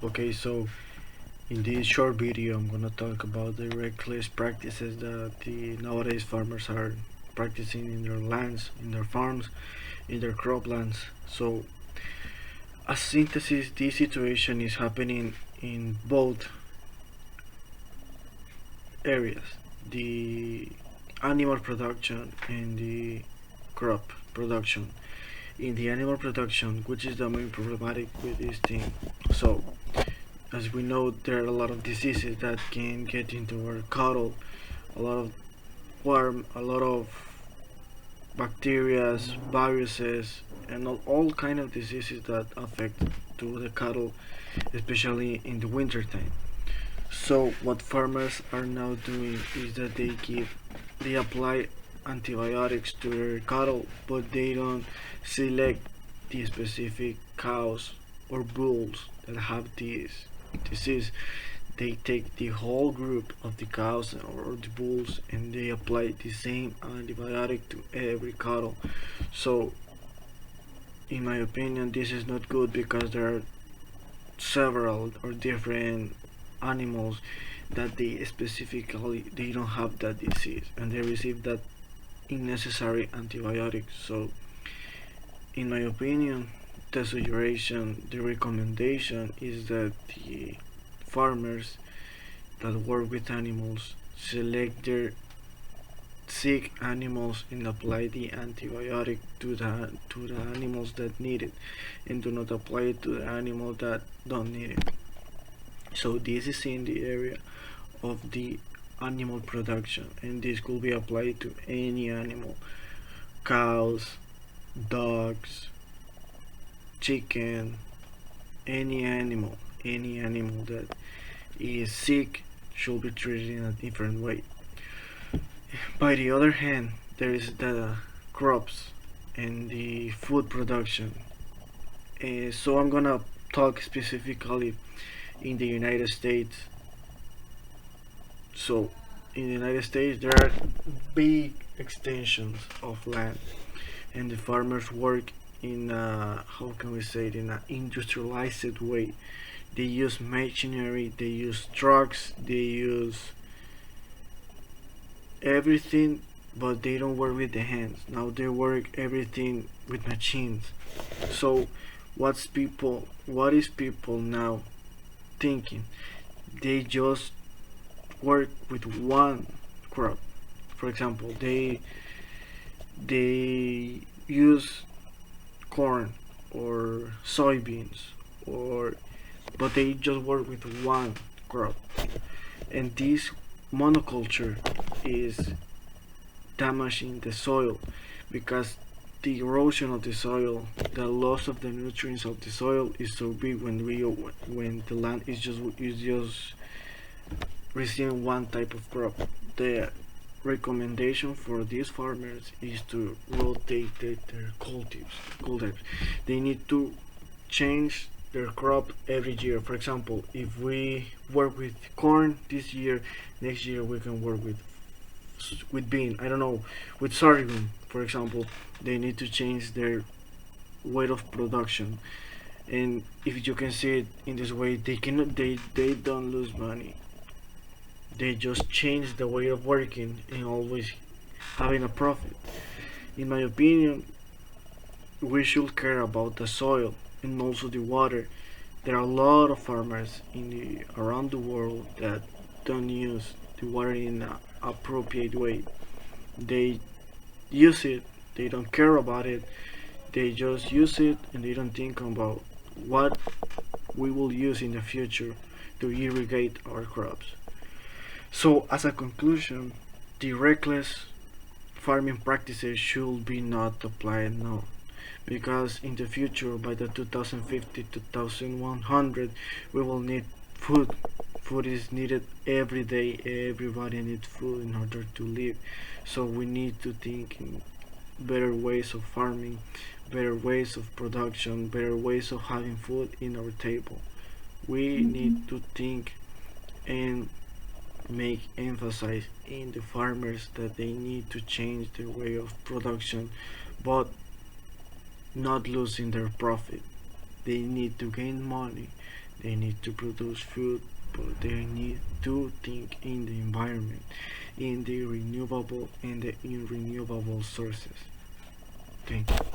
Okay, so in this short video, I'm gonna talk about the reckless practices that the nowadays farmers are practicing in their lands, in their farms, in their croplands. So, as synthesis, this situation is happening in both areas: the animal production and the crop production. In the animal production, which is the main problematic with this thing. So, as we know, there are a lot of diseases that can get into our cattle, a lot of worm, a lot of bacteria, viruses, and all kind of diseases that affect to the cattle, especially in the winter time. So what farmers are now doing is that they apply antibiotics to their cattle, but they don't select the specific cows or bulls that have this disease. They take the whole group of the cows or the bulls and they apply the same antibiotic to every cattle. So, in my opinion, this is not good because there are several or different animals that they don't have that disease and they receive that unnecessary antibiotics. So, in my opinion, the recommendation is that the farmers that work with animals select their sick animals and apply the antibiotic to the animals that need it and do not apply it to the animals that don't need it. So this is in the area of the animal production and this could be applied to any animal: cows, dogs, chicken, any animal that is sick should be treated in a different way. By the other hand, there is the crops and the food production. So I'm gonna talk specifically in the United States. So in the United States, there are big extensions of land, and the farmers work in how can we say it, in an industrialized way. They use machinery, they use trucks, they use everything, but they don't work with the hands. Now they work everything with machines. So what is people now thinking? They just work with one crop. For example, they use corn or soybeans, or but they just work with one crop. And this monoculture is damaging the soil because the erosion of the soil, the loss of the nutrients of the soil is so big when the land is just receiving one type of crop. The recommendation for these farmers is to rotate their cultives. They need to change their crop every year. For example, if we work with corn this year, next year we can work with bean. I don't know, with sorghum, for example. They need to change their weight of production, and if you can see it in this way, they don't lose money. They just change the way of working and always having a profit. In my opinion, we should care about the soil and also the water. There are a lot of farmers around the world that don't use the water in an appropriate way. They use it, they don't care about it, they just use it and they don't think about what we will use in the future to irrigate our crops. So, as a conclusion, the reckless farming practices should be not applied now, because in the future, by the 2050 2100, we will need food. Food is needed every day. Everybody needs food in order to live. So we need to think in better ways of farming, better ways of production, better ways of having food in our table. We need to think and make emphasis in the farmers that they need to change their way of production, but not losing their profit. They need to gain money. They need to produce food, but they need to think in the environment, in the renewable and the unrenewable sources. Thank you.